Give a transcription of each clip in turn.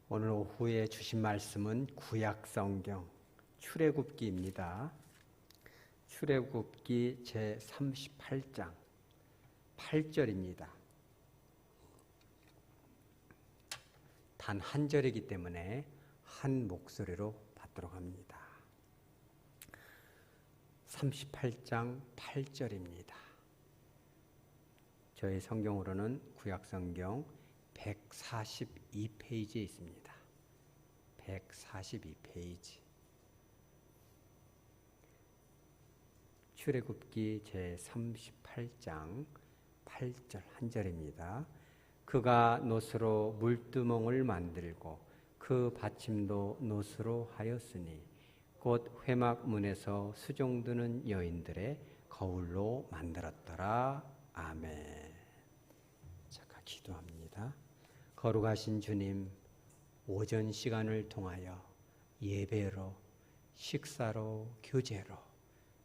오늘 오후에 주신 말씀은 구약성경 출애굽기입니다. 출애굽기 제38장 8절입니다. 단 한 절이기 때문에 한 목소리로 받도록 합니다. 38장 8절입니다. 저희 성경으로는 구약성경 142페이지에 있습니다. 142페이지. 출애굽기 제38장 8절 한 절입니다. 그가 놋으로 물두멍을 만들고 그 받침도 놋으로 하였으니 곧 회막문에서 수종드는 여인들의 거울로 만들었더라. 아멘. 잠깐 기도합니다. 거룩하신 주님, 오전 시간을 통하여 예배로, 식사로, 교제로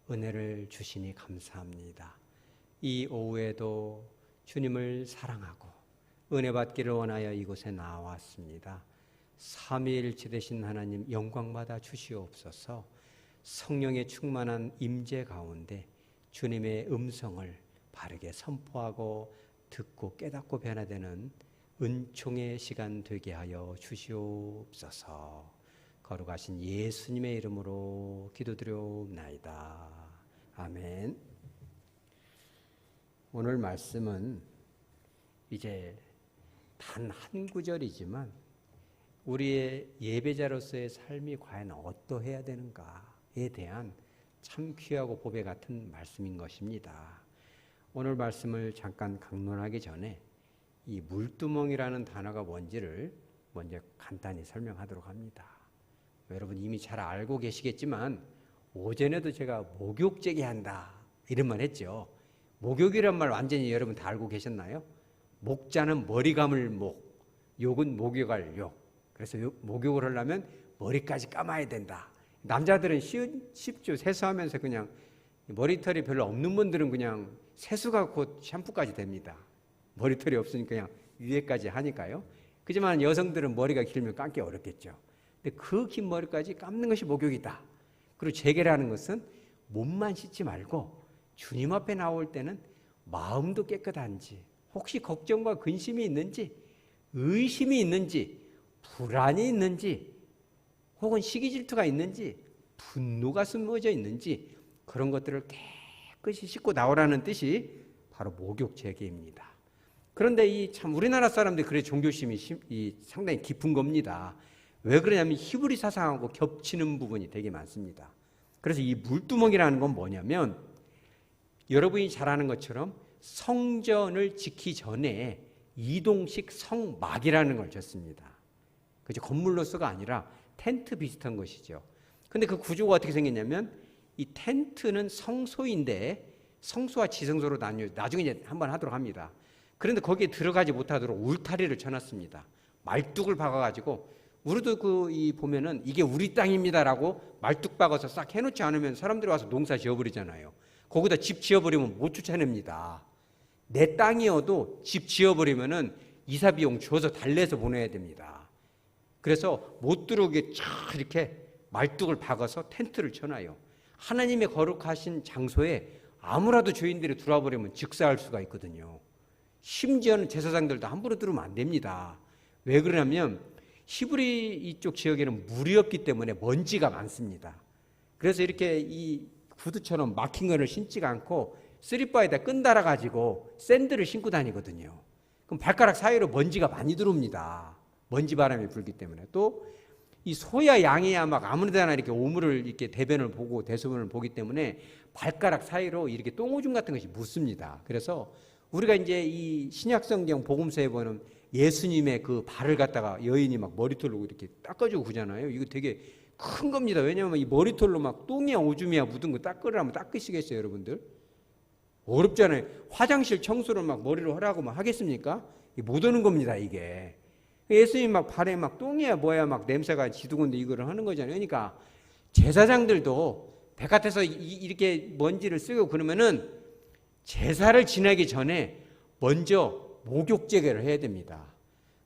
은혜를 주시니 감사합니다. 이 오후에도 주님을 사랑하고 은혜 받기를 원하여 이곳에 나왔습니다. 삼위일체 되신 하나님 영광받아 주시옵소서. 성령의 충만한 임재 가운데 주님의 음성을 바르게 선포하고 듣고 깨닫고 변화되는 은총의 시간 되게 하여 주시옵소서. 거룩하신 예수님의 이름으로 기도드려옵나이다. 아멘. 오늘 말씀은 이제 단 한 구절이지만 우리의 예배자로서의 삶이 과연 어떠해야 되는가에 대한 참 귀하고 보배 같은 말씀인 것입니다. 오늘 말씀을 잠깐 강론하기 전에 이 물두멍이라는 단어가 뭔지를 먼저 간단히 설명하도록 합니다. 여러분 이미 잘 알고 계시겠지만 오전에도 제가 목욕제기 한다 이런 말 했죠. 목욕이란 말 완전히 여러분 다 알고 계셨나요? 목자는 머리 감을 목, 욕은 목욕할 욕. 그래서 목욕을 하려면 머리까지 감아야 된다. 남자들은 쉽죠. 세수하면서 그냥 머리털이 별로 없는 분들은 그냥 세수가 곧 샴푸까지 됩니다. 머리털이 없으니까 그냥 위에까지 하니까요. 그렇지만 여성들은 머리가 길면 감기 어렵겠죠. 근데 그 긴 머리까지 감는 것이 목욕이다. 그리고 제게라는 것은 몸만 씻지 말고 주님 앞에 나올 때는 마음도 깨끗한지, 혹시 걱정과 근심이 있는지, 의심이 있는지, 불안이 있는지, 혹은 시기 질투가 있는지, 분노가 숨어져 있는지 그런 것들을 깨끗이 씻고 나오라는 뜻이 바로 목욕 제기입니다. 그런데 이 참 우리나라 사람들이 그래 종교심이 상당히 깊은 겁니다. 왜 그러냐면 히브리 사상하고 겹치는 부분이 되게 많습니다. 그래서 이 물두멍이라는 건 뭐냐면 여러분이 잘 아는 것처럼 성전을 짓기 전에 이동식 성막이라는 걸 졌습니다. 그죠? 건물로서가 아니라 텐트 비슷한 것이죠. 근데 그 구조가 어떻게 생겼냐면 이 텐트는 성소인데 성소와 지성소로 나중에 이제 한번 하도록 합니다. 그런데 거기에 들어가지 못하도록 울타리를 쳐놨습니다. 말뚝을 박아가지고 우리도 보면은 이게 우리 땅입니다라고 말뚝 박아서 싹 해놓지 않으면 사람들이 와서 농사 지어버리잖아요. 거기다 집 지어버리면 못 쫓아냅니다. 내 땅이어도 집 지어버리면은 이사 비용 줘서 달래서 보내야 됩니다. 그래서 못 들어오게 쫙 이렇게 말뚝을 박아서 텐트를 쳐놔요. 하나님의 거룩하신 장소에 아무라도 주인들이 들어와 버리면 즉사할 수가 있거든요. 심지어는 제사장들도 함부로 들어오면 안 됩니다. 왜 그러냐면 히브리 이쪽 지역에는 물이 없기 때문에 먼지가 많습니다. 그래서 이렇게 이 구두처럼 막힌 거를 신지가 않고 쓰리바에다 끈 달아가지고 샌들을 신고 다니거든요. 그럼 발가락 사이로 먼지가 많이 들어옵니다. 먼지 바람이 불기 때문에. 또 이 소야 양이야 막 아무데나 이렇게 오물을 이렇게 대변을 보고 대소변을 보기 때문에 발가락 사이로 이렇게 똥오줌 같은 것이 묻습니다. 그래서 우리가 이제 이 신약성경 복음서에 보면 예수님의 그 발을 갖다가 여인이 막 머리털로 이렇게 닦아주고 그러잖아요. 이거 되게 큰 겁니다. 왜냐하면 이 머리털로 막 똥이야 오줌이야 묻은 거 닦으라면 닦으시겠어요, 여러분들? 어렵잖아요. 화장실 청소를 막 머리로 하라고 막 하겠습니까? 못 오는 겁니다, 이게. 예수님 막 발에 막 똥이야 뭐야 막 냄새가 지두건데 이거를 하는 거잖아요. 그러니까 제사장들도 바깥에서 이렇게 먼지를 쓰고 그러면은 제사를 지내기 전에 먼저 목욕 제거를 해야 됩니다.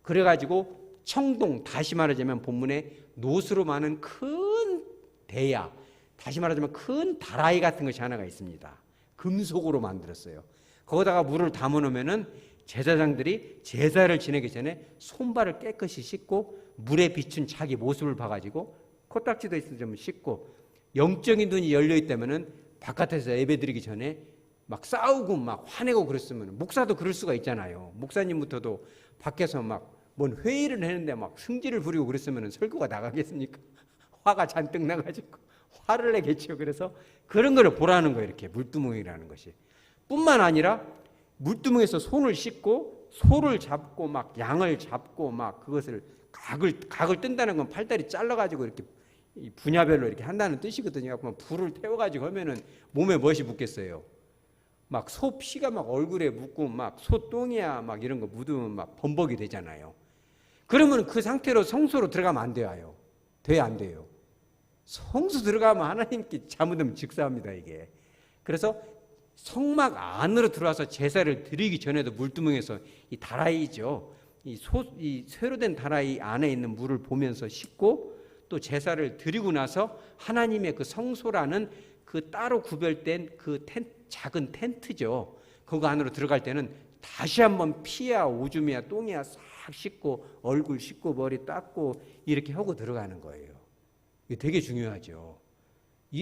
그래가지고 청동, 다시 말하자면 본문에 노수로 많은 큰 대야, 다시 말하자면 큰 다라이 같은 것이 하나가 있습니다. 금속으로 만들었어요. 거기다가 물을 담아놓으면은 제사장들이 제사를 지내기 전에 손발을 깨끗이 씻고 물에 비춘 자기 모습을 봐가지고 코딱지도 있으면 씻고 영적인 눈이 열려 있다면은 바깥에서 예배드리기 전에 막 싸우고 막 화내고 그랬으면 목사도 그럴 수가 있잖아요. 목사님부터도 밖에서 막 뭔 회의를 했는데 막 승질을 부리고 그랬으면 설교가 나가겠습니까? 화가 잔뜩 나가지고 화를 내겠죠. 그래서 그런 거를 보라는 거예요. 이렇게 물두멍이라는 것이. 뿐만 아니라 물두멍에서 손을 씻고 소를 잡고 막 양을 잡고 막 그것을 각을 뜬다는 건 팔다리 잘라가지고 이렇게 분야별로 이렇게 한다는 뜻이거든요. 그러면 불을 태워가지고 하면은 몸에 무엇이 묻겠어요? 막 소 피가 막 얼굴에 묻고 막 소똥이야 막 이런 거 묻으면 막 범벅이 되잖아요. 그러면 그 상태로 성소로 들어가면 안 돼요. 돼야 안 돼요. 성소 들어가면 하나님께 잘못하면 직사합니다 이게. 그래서 성막 안으로 들어와서 제사를 드리기 전에도 물두멍에서 이 다라이죠. 이 쇠로 된 다라이 안에 있는 물을 보면서 씻고 또 제사를 드리고 나서 하나님의 그 성소라는 그 따로 구별된 그 작은 텐트죠. 그거 안으로 들어갈 때는 다시 한번 피야 오줌이야 똥이야 싹 씻고 얼굴 씻고 머리 닦고 이렇게 하고 들어가는 거예요. 이게 되게 중요하죠.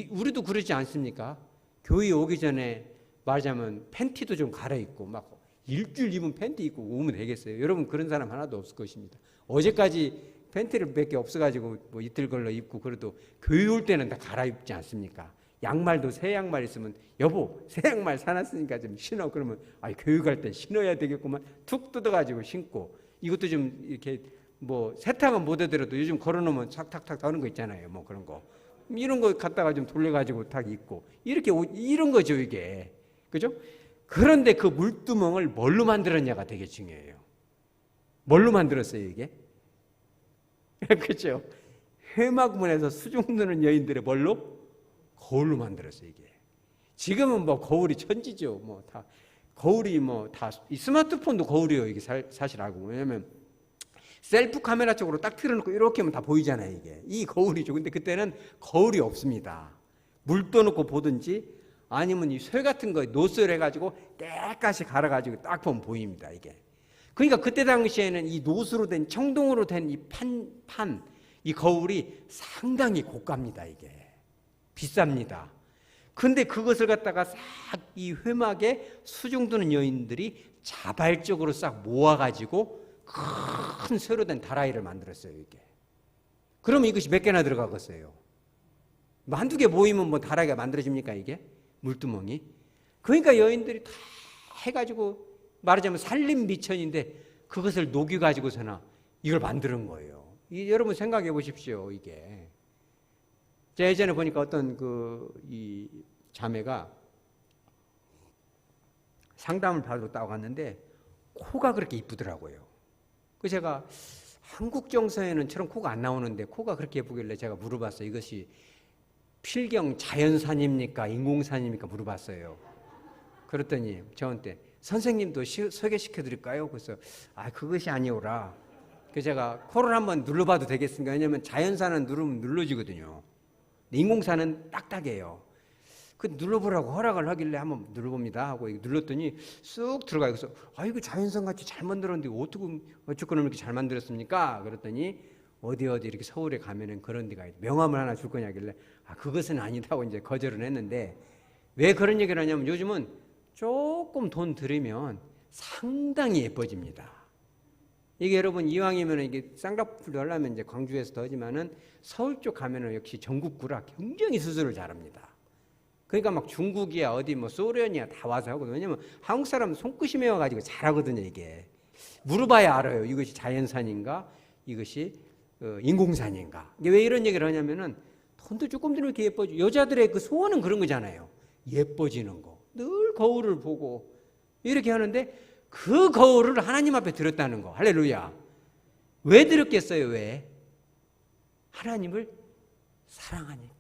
우리도 그러지 않습니까? 교회 오기 전에 말하자면 팬티도 좀 갈아입고 막 일주일 입은 팬티 입고 오면 되겠어요? 여러분 그런 사람 하나도 없을 것입니다. 어제까지 팬티를 몇 개 없어가지고 뭐 이틀 걸러 입고 그래도 교회 올 때는 다 갈아입지 않습니까? 양말도 새 양말 있으면 여보 새 양말 사놨으니까 좀 신어. 그러면 교회 갈 때 신어야 되겠구만 툭 뜯어가지고 신고 이것도 좀 이렇게 뭐 세탁은 못 해드려도 요즘 걸어놓으면 탁탁탁 하는 거 있잖아요. 뭐 그런 거 이런 거 갖다가 좀 돌려가지고 탁 입고 이렇게 이런 거죠 이게. 그죠? 그런데 그 물두멍을 뭘로 만들었냐가 되게 중요해요. 뭘로 만들었어요 이게? 그렇죠? 회막문에서 수중 드는 여인들의 뭘로? 거울로 만들었어요 이게. 지금은 뭐 거울이 천지죠. 뭐 다 거울이 뭐 다 이 스마트폰도 거울이에요 이게 사실 알고. 왜냐면 셀프 카메라 쪽으로 딱 틀어놓고 이렇게 하면 다 보이잖아요 이게. 이 거울이죠. 근데 그때는 거울이 없습니다. 물 떠놓고 보든지 아니면 이 쇠 같은 거 노쇠를 해가지고 깨끗이 갈아가지고 딱 보면 보입니다 이게. 그러니까 그때 당시에는 이 노수로 된 청동으로 된 이 이 거울이 상당히 고가입니다 이게. 비쌉니다. 근데 그것을 갖다가 싹 이 회막에 수중 드는 여인들이 자발적으로 싹 모아가지고 큰 쇠로 된 다라이를 만들었어요 이게. 그러면 이것이 몇 개나 들어가겠어요? 뭐 한두 개 모이면 뭐 다라이가 만들어집니까 이게? 물두멍이. 그러니까 여인들이 다 해가지고 말하자면 산림 미천인데 그것을 녹여가지고서나 이걸 만드는 거예요. 여러분 생각해 보십시오 이게. 제가 예전에 보니까 어떤 이 자매가 상담을 받으러 따라갔는데 코가 그렇게 이쁘더라고요. 그래서 제가 한국 정서에는 저런 코가 안 나오는데 코가 그렇게 예쁘길래 제가 물어봤어요. 이것이 필경 자연산입니까? 인공산입니까? 물어봤어요. 그랬더니 저한테 선생님도 소개시켜드릴까요? 그래서 그것이 아니오라. 그래서 제가 코를 한번 눌러봐도 되겠습니까? 왜냐하면 자연산은 누르면 눌러지거든요. 인공산은 딱딱해요. 그 눌러보라고 허락을 하길래 한번 눌러봅니다 하고 눌렀더니 쑥 들어가요. 그래서 이거 자연산 같이 잘 만들었는데 어떻게 어쨌거나 이렇게 잘 만들었습니까? 그랬더니 어디 이렇게 서울에 가면은 그런 데가 명함을 하나 줄 거냐길래 그것은 아니다고 이제 거절을 했는데 왜 그런 얘기를 하냐면 요즘은 조금 돈 들이면 상당히 예뻐집니다. 이게 여러분 이왕이면 이게 쌍꺼풀도 하려면 이제 광주에서도 하지만은 서울 쪽 가면은 역시 전국구라 굉장히 수술을 잘합니다. 그러니까 막 중국이야 어디 뭐 소련이야 다 와서 하거든요. 왜냐면 한국 사람은 손끝이 매워가지고 잘하거든요 이게. 물어봐야 알아요. 이것이 자연산인가 이것이 인공산인가. 이게 왜 이런 얘기를 하냐면은 돈도 조금 들면 이렇게 예뻐지. 여자들의 그 소원은 그런 거잖아요. 예뻐지는 거. 늘 거울을 보고 이렇게 하는데 그 거울을 하나님 앞에 드렸다는 거. 할렐루야. 왜 드렸겠어요? 왜? 하나님을 사랑하니까.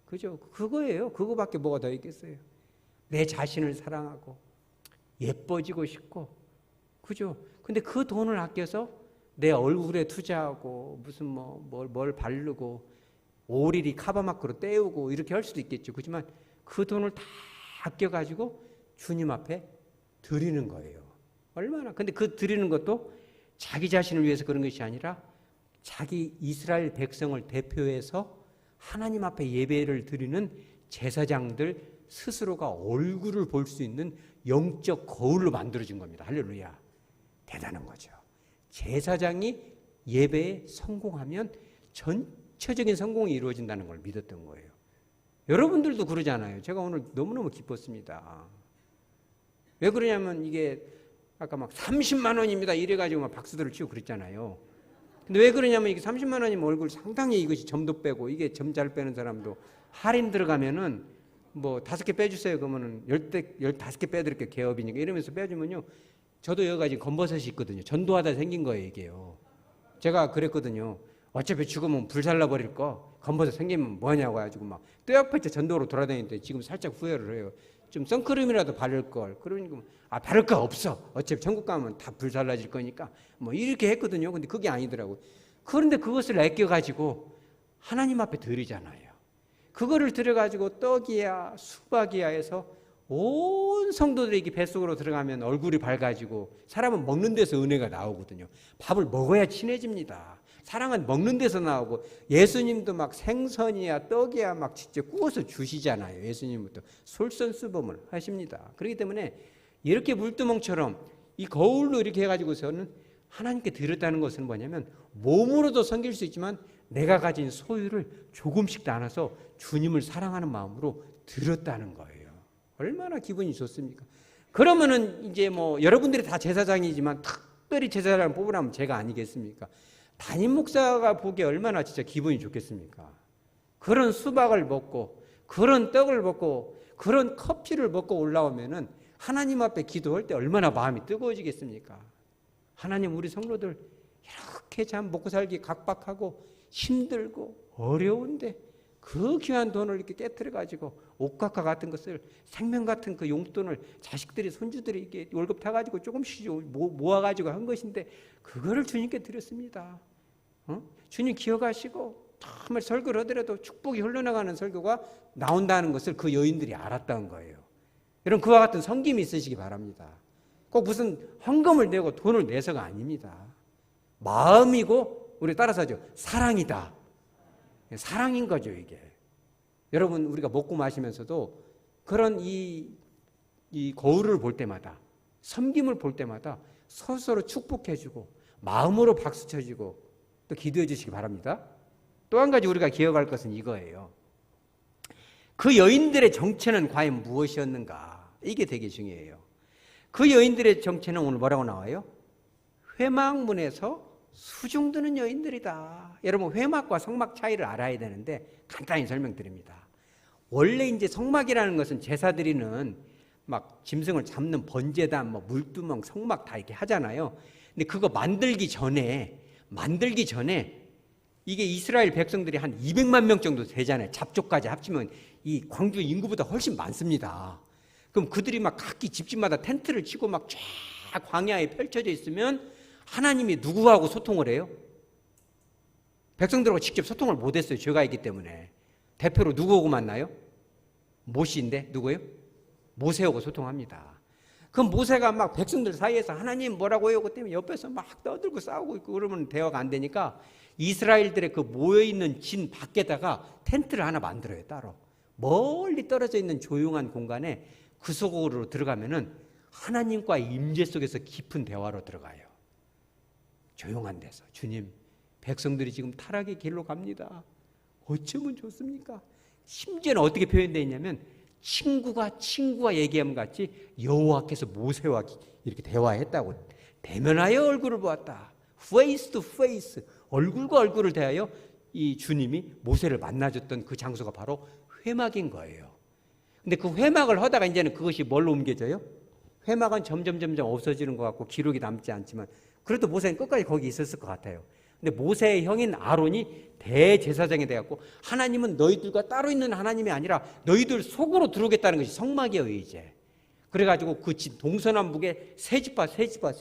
그죠? 그거예요. 그거밖에 뭐가 더 있겠어요? 내 자신을 사랑하고 예뻐지고 싶고. 그죠? 근데 그 돈을 아껴서 내 얼굴에 투자하고 무슨 뭘 바르고 오리리 카바마크로 때우고 이렇게 할 수도 있겠죠. 그렇지만 그 돈을 다 아껴가지고 주님 앞에 드리는 거예요. 얼마나. 근데 그 드리는 것도 자기 자신을 위해서 그런 것이 아니라 자기 이스라엘 백성을 대표해서 하나님 앞에 예배를 드리는 제사장들 스스로가 얼굴을 볼 수 있는 영적 거울로 만들어진 겁니다. 할렐루야. 대단한 거죠. 제사장이 예배에 성공하면 전체적인 성공이 이루어진다는 걸 믿었던 거예요. 여러분들도 그러잖아요. 제가 오늘 너무너무 기뻤습니다. 왜 그러냐면 이게 아까 막 30만 원입니다 이래가지고 막 박수들을 치고 그랬잖아요. 근데 왜 그러냐면 이게 30만 원이면 얼굴 상당히 이것이 점도 빼고 이게 점 잘 빼는 사람도 할인 들어가면은 뭐 5개 빼주세요 그러면은 15개 빼드릴게요 개업이니까 이러면서 빼주면요. 저도 여기 가지 검버섯이 있거든요. 전도하다 생긴 거예요 이게요. 제가 그랬거든요. 어차피 죽으면 불살라 버릴 거 검버섯 생기면 뭐냐고 해가지고 막 떼약볕에 전도로 돌아다니는데 지금 살짝 후회를 해요. 좀 선크림이라도 바를 걸. 그러니까 바를 거 없어. 어차피 천국 가면 다 불살라질 거니까 뭐 이렇게 했거든요. 근데 그게 아니더라고요. 그런데 그것을 아껴가지고 하나님 앞에 드리잖아요. 그거를 들여가지고 떡이야 수박이야 해서 온 성도들에게 뱃속으로 들어가면 얼굴이 밝아지고 사람은 먹는 데서 은혜가 나오거든요. 밥을 먹어야 친해집니다. 사랑은 먹는 데서 나오고 예수님도 막 생선이야 떡이야 막 직접 구워서 주시잖아요. 예수님부터 솔선수범을 하십니다. 그렇기 때문에 이렇게 물두멍처럼 이 거울로 이렇게 해가지고서는 하나님께 드렸다는 것은 뭐냐면 몸으로도 섬길 수 있지만 내가 가진 소유를 조금씩 나눠서 주님을 사랑하는 마음으로 드렸다는 거예요. 얼마나 기분이 좋습니까? 그러면은 이제 뭐 여러분들이 다 제사장이지만 특별히 제사장을 뽑으라면 제가 아니겠습니까? 담임 목사가 보기에 얼마나 진짜 기분이 좋겠습니까? 그런 수박을 먹고 그런 떡을 먹고 그런 커피를 먹고 올라오면은 하나님 앞에 기도할 때 얼마나 마음이 뜨거워지겠습니까? 하나님 우리 성도들 이렇게 참 먹고 살기 각박하고 힘들고 어려운데 그 귀한 돈을 이렇게 깨트려 가지고 옥각과 같은 것을 생명 같은 그 용돈을 자식들이 손주들이 이렇게 월급 타가지고 조금씩 모아가지고 한 것인데 그거를 주님께 드렸습니다. 주님 기억하시고 정말 설교를 하더라도 축복이 흘러나가는 설교가 나온다는 것을 그 여인들이 알았다는 거예요. 여러분 그와 같은 섬김이 있으시기 바랍니다. 꼭 무슨 헌금을 내고 돈을 내서가 아닙니다. 마음이고 우리 따라서 하죠. 사랑이다. 사랑인 거죠 이게. 여러분 우리가 먹고 마시면서도 그런 이 거울을 볼 때마다 섬김을 볼 때마다 서로 축복해주고 마음으로 박수 쳐주고 또 기도해 주시기 바랍니다. 또 한 가지 우리가 기억할 것은 이거예요. 그 여인들의 정체는 과연 무엇이었는가? 이게 되게 중요해요. 그 여인들의 정체는 오늘 뭐라고 나와요? 회막문에서 수중드는 여인들이다. 여러분 회막과 성막 차이를 알아야 되는데 간단히 설명드립니다. 원래 이제 성막이라는 것은 제사 드리는 막 짐승을 잡는 번제단, 뭐 물두멍, 성막 다 이렇게 하잖아요. 근데 그거 만들기 전에 이게 이스라엘 백성들이 한 200만 명 정도 되잖아요. 잡족까지 합치면 이 광주 인구보다 훨씬 많습니다. 그럼 그들이 막 각기 집집마다 텐트를 치고 막 쫙 광야에 펼쳐져 있으면 하나님이 누구하고 소통을 해요? 백성들하고 직접 소통을 못했어요. 죄가 있기 때문에. 대표로 누구하고 만나요? 모시인데 누구예요? 모세하고 소통합니다. 그럼 모세가 막 백성들 사이에서 하나님 뭐라고 해요? 그때문에 옆에서 막 떠들고 싸우고 있고 그러면 대화가 안 되니까 이스라엘들의 그 모여있는 진 밖에다가 텐트를 하나 만들어요. 따로. 멀리 떨어져 있는 조용한 공간에 그 속으로 들어가면은 하나님과 임재 속에서 깊은 대화로 들어가요. 조용한 데서. 주님, 백성들이 지금 타락의 길로 갑니다. 어쩌면 좋습니까? 심지어는 어떻게 표현되어 있냐면 친구가 얘기하면 같이 여호와께서 모세와 이렇게 대화했다고. 대면하여 얼굴을 보았다. face to face. 얼굴과 얼굴을 대하여 이 주님이 모세를 만나줬던 그 장소가 바로 회막인 거예요. 근데 그 회막을 하다가 이제는 그것이 뭘로 옮겨져요? 회막은 점점 없어지는 것 같고 기록이 남지 않지만 그래도 모세는 끝까지 거기 있었을 것 같아요. 근데 모세의 형인 아론이 대제사장이 되었고 하나님은 너희들과 따로 있는 하나님이 아니라 너희들 속으로 들어오겠다는 것이 성막이에요 이제. 그래가지고 그 집 동서남북에 세 지파 해가지고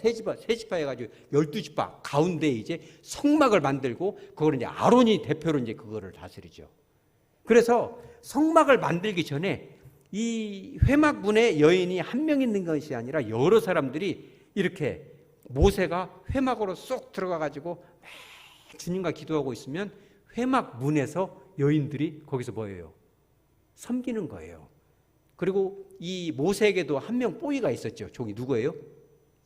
12지파 가운데 이제 성막을 만들고 그걸 이제 아론이 대표로 이제 그거를 다스리죠. 그래서 성막을 만들기 전에 이 회막문에 여인이 한 명 있는 것이 아니라 여러 사람들이 이렇게 모세가 회막으로 쏙 들어가가지고 주님과 기도하고 있으면 회막문에서 여인들이 거기서 뭐예요? 섬기는 거예요. 그리고 이 모세에게도 한 명 뽀이가 있었죠. 종이 누구예요?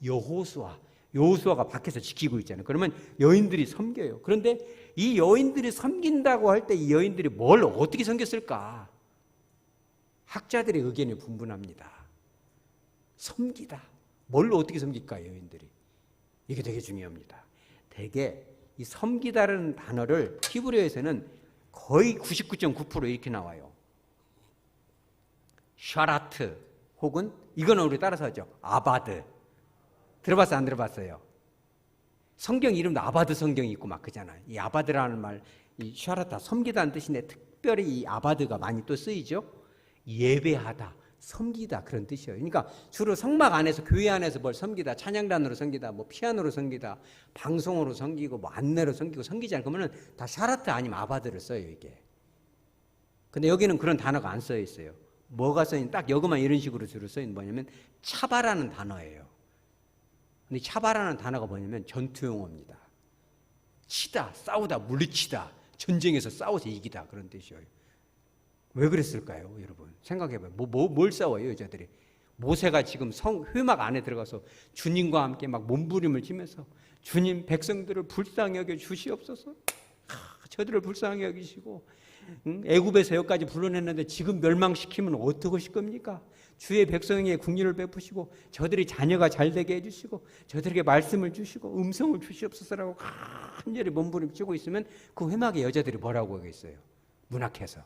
여호수아가 밖에서 지키고 있잖아요. 그러면 여인들이 섬겨요. 그런데 이 여인들이 섬긴다고 할 때 이 여인들이 뭘 어떻게 섬겼을까? 학자들의 의견이 분분합니다. 섬기다. 뭘 어떻게 섬길까, 여인들이? 이게 되게 중요합니다. 되게 이 섬기다라는 단어를 히브리어에서는 거의 99.9% 이렇게 나와요. 샤라트 혹은 이거는 우리 따라서 하죠. 아바드. 들어봤어요? 안 들어봤어요? 성경 이름도 아바드 성경이 있고 막 그잖아요. 이 아바드라는 말, 이 샤라타 섬기다는 뜻인데 특별히 이 아바드가 많이 또 쓰이죠. 예배하다, 섬기다 그런 뜻이에요. 그러니까 주로 성막 안에서 교회 안에서 뭘 섬기다, 찬양단으로 섬기다, 뭐 피아노로 섬기다, 방송으로 섬기고 뭐 안내로 섬기고 섬기잖아요. 그러면은 다 샤라트 아니면 아바드를 써요 이게. 근데 여기는 그런 단어가 안 써 있어요. 뭐가 써있는 딱 여기만 이런 식으로 주로 써있는 뭐냐면 차바라는 단어예요. 근데 차바라는 단어가 뭐냐면 전투용어입니다. 치다, 싸우다, 물리치다, 전쟁에서 싸워서 이기다 그런 뜻이에요. 왜 그랬을까요, 여러분? 생각해봐요. 뭘 싸워요, 여자들이? 모세가 지금 회막 안에 들어가서 주님과 함께 막 몸부림을 치면서 주님 백성들을 불쌍히 여겨 주시옵소서. 저들을 불쌍히 여기시고 애굽에서 여기까지 불러냈는데 지금 멸망시키면 어떡하실 겁니까? 주의 백성에게 긍휼을 베푸시고 저들이 자녀가 잘 되게 해주시고 저들에게 말씀을 주시고 음성을 주시옵소서라고 간절히 몸부림치고 있으면 그 회막에 여자들이 뭐라고 하겠어요? 문학해서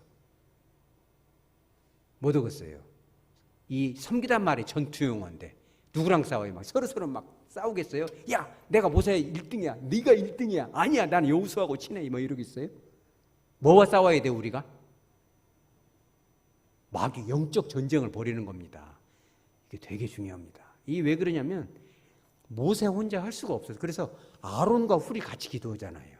못 오겠어요. 이 섬기단 말이 전투용어인데 누구랑 싸워요? 막 서로 막 싸우겠어요? 야, 내가 모세 1등이야. 네가 1등이야. 아니야, 나는 여호수아하고 친해. 뭐 이러겠어요? 뭐와 싸워야 돼 우리가? 마귀 영적 전쟁을 벌이는 겁니다. 이게 되게 중요합니다. 이게 왜 그러냐면 모세 혼자 할 수가 없어요. 그래서 아론과 훌이 같이 기도하잖아요.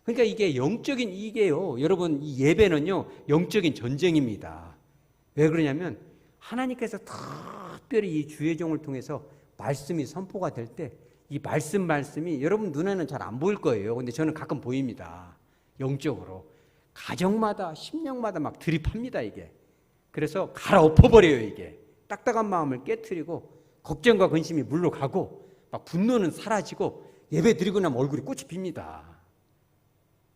그러니까 이게 영적인 이게요. 여러분 이 예배는요 영적인 전쟁입니다. 왜 그러냐면 하나님께서 특별히 이 주의 종을 통해서 말씀이 선포가 될 때 이 말씀이 여러분 눈에는 잘 안 보일 거예요. 근데 저는 가끔 보입니다. 영적으로. 가정마다 심령마다 막 들이팝니다 이게. 그래서 갈아엎어버려요 이게. 딱딱한 마음을 깨트리고 걱정과 근심이 물러가고 막 분노는 사라지고 예배 드리고 나면 얼굴이 꽃이 핍니다.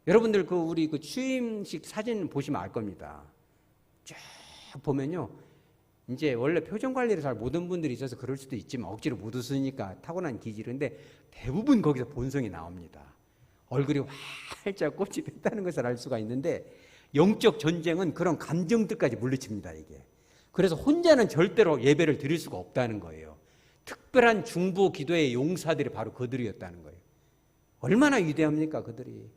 여러분들 우리 취임식 사진 보시면 알 겁니다. 쭉 보면요. 이제 원래 표정 관리를 잘 못한 분들이 있어서 그럴 수도 있지만 억지로 못 웃으니까 타고난 기질인데 대부분 거기서 본성이 나옵니다. 얼굴이 활짝 꽃이 폈다는 것을 알 수가 있는데 영적 전쟁은 그런 감정들까지 물리칩니다 이게. 그래서 혼자는 절대로 예배를 드릴 수가 없다는 거예요. 특별한 중보 기도의 용사들이 바로 그들이었다는 거예요. 얼마나 위대합니까 그들이.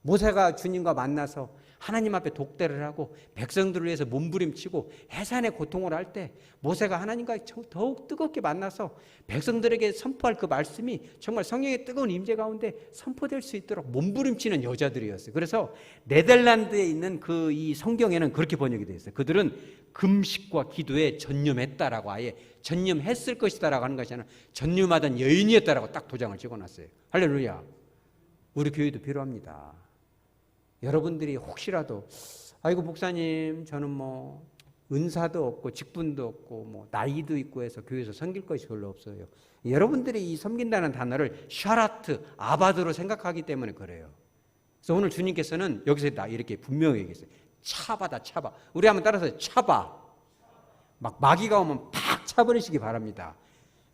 모세가 주님과 만나서 하나님 앞에 독대를 하고 백성들을 위해서 몸부림치고 해산의 고통을 할 때 모세가 하나님과 더욱 뜨겁게 만나서 백성들에게 선포할 그 말씀이 정말 성령의 뜨거운 임재 가운데 선포될 수 있도록 몸부림치는 여자들이었어요. 그래서 네덜란드에 있는 이 성경에는 그렇게 번역이 되어 있어요. 그들은 금식과 기도에 전념했다라고 아예 전념했을 것이다라고 하는 것이 아니라 전념하던 여인이었다라고 딱 도장을 찍어놨어요. 할렐루야. 우리 교회도 필요합니다. 여러분들이 혹시라도 아이고 목사님 저는 뭐 은사도 없고 직분도 없고 뭐 나이도 있고 해서 교회에서 섬길 것이 별로 없어요. 여러분들이 이 섬긴다는 단어를 샤라트, 아바드로 생각하기 때문에 그래요. 그래서 오늘 주님께서는 여기서 이렇게 분명히 얘기했어요. 차바다 차바. 우리 한번 따라서 차바. 막 마귀가 오면 팍 차버리시기 바랍니다.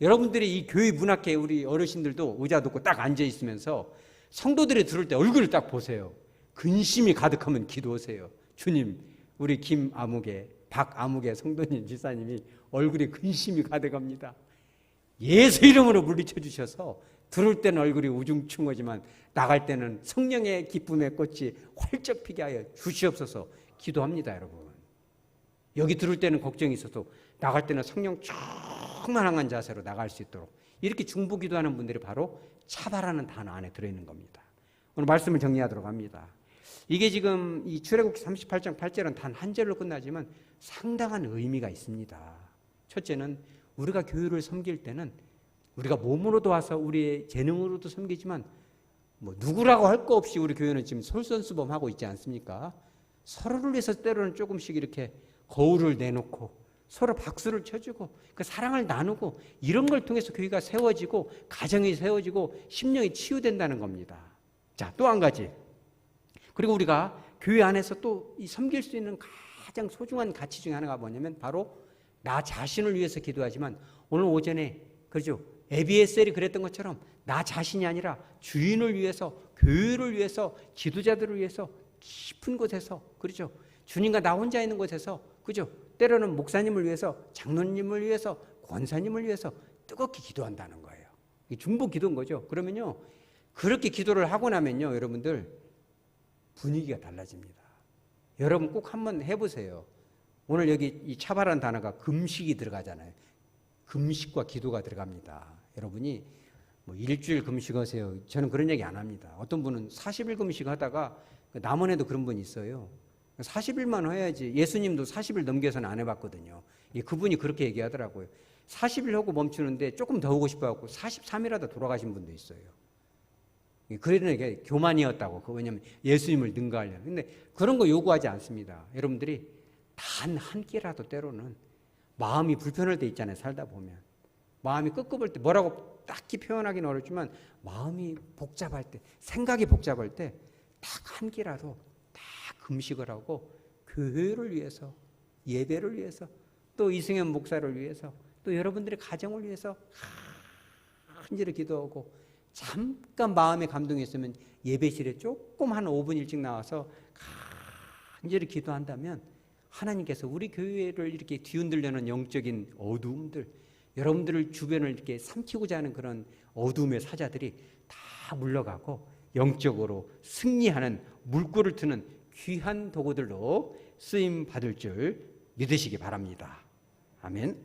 여러분들이 이 교회 문학회 우리 어르신들도 의자 놓고 딱 앉아 있으면서 성도들이 들을 때 얼굴을 딱 보세요. 근심이 가득하면 기도하세요. 주님, 우리 김아무개, 박아무개 성도님 지사님이 얼굴에 근심이 가득합니다. 예수 이름으로 물리쳐 주셔서 들을 때는 얼굴이 우중충하지만 나갈 때는 성령의 기쁨의 꽃이 활짝 피게 하여 주시옵소서 기도합니다, 여러분. 여기 들을 때는 걱정이 있어서 나갈 때는 성령 충만한 자세로 나갈 수 있도록 이렇게 중보 기도하는 분들이 바로 차발하는 단어 안에 들어있는 겁니다. 오늘 말씀을 정리하도록 합니다. 이게 지금 이 출애굽기 38장 8절은 단 한 절로 끝나지만 상당한 의미가 있습니다. 첫째는 우리가 교회를 섬길 때는 우리가 몸으로 도와서 우리의 재능으로도 섬기지만 뭐 누구라고 할 거 없이 우리 교회는 지금 솔선수범하고 있지 않습니까? 서로를 위해서 때로는 조금씩 이렇게 거울을 내놓고 서로 박수를 쳐주고 그 사랑을 나누고 이런 걸 통해서 교회가 세워지고 가정이 세워지고 심령이 치유된다는 겁니다. 자, 또 한 가지. 그리고 우리가 교회 안에서 또 이 섬길 수 있는 가장 소중한 가치 중에 하나가 뭐냐면 바로 나 자신을 위해서 기도하지만 오늘 오전에 그렇죠. 에비에셀이 그랬던 것처럼 나 자신이 아니라 주인을 위해서 교회를 위해서 지도자들을 위해서 깊은 곳에서 그렇죠. 주님과 나 혼자 있는 곳에서 그죠. 때로는 목사님을 위해서 장로님을 위해서 권사님을 위해서 뜨겁게 기도한다는 거예요. 이게 중보 기도인 거죠. 그러면요. 그렇게 기도를 하고 나면요. 여러분들 분위기가 달라집니다. 여러분 꼭 한번 해보세요. 오늘 여기 이 차발한 단어가 금식이 들어가잖아요. 금식과 기도가 들어갑니다. 여러분이 뭐 일주일 금식하세요. 저는 그런 얘기 안 합니다. 어떤 분은 40일 금식하다가 남원에도 그런 분이 있어요. 40일만 해야지. 예수님도 40일 넘겨서는 안 해봤거든요. 그분이 그렇게 얘기하더라고요. 40일 하고 멈추는데 조금 더 오고 싶어갖고 43일 하다 돌아가신 분도 있어요. 그러는 게 교만이었다고. 왜냐하면 예수님을 능가하려는. 근데 그런 거 요구하지 않습니다. 여러분들이 단 한 끼라도 때로는 마음이 불편할 때 있잖아요. 살다 보면. 마음이 끄끄볼 때 뭐라고 딱히 표현하기는 어렵지만 마음이 복잡할 때, 생각이 복잡할 때 딱 한 끼라도 다 금식을 하고 교회를 위해서, 예배를 위해서, 또 이승현 목사를 위해서, 또 여러분들의 가정을 위해서 간절히 기도하고 잠깐 마음에 감동이 있으면 예배실에 조금 한 5분 일찍 나와서 간절히 기도한다면 하나님께서 우리 교회를 이렇게 뒤흔들려는 영적인 어두움들, 여러분들을 주변을 이렇게 삼키고자 하는 그런 어두움의 사자들이 다 물러가고 영적으로 승리하는 물꼬를 트는 귀한 도구들로 쓰임 받을 줄 믿으시기 바랍니다. 아멘.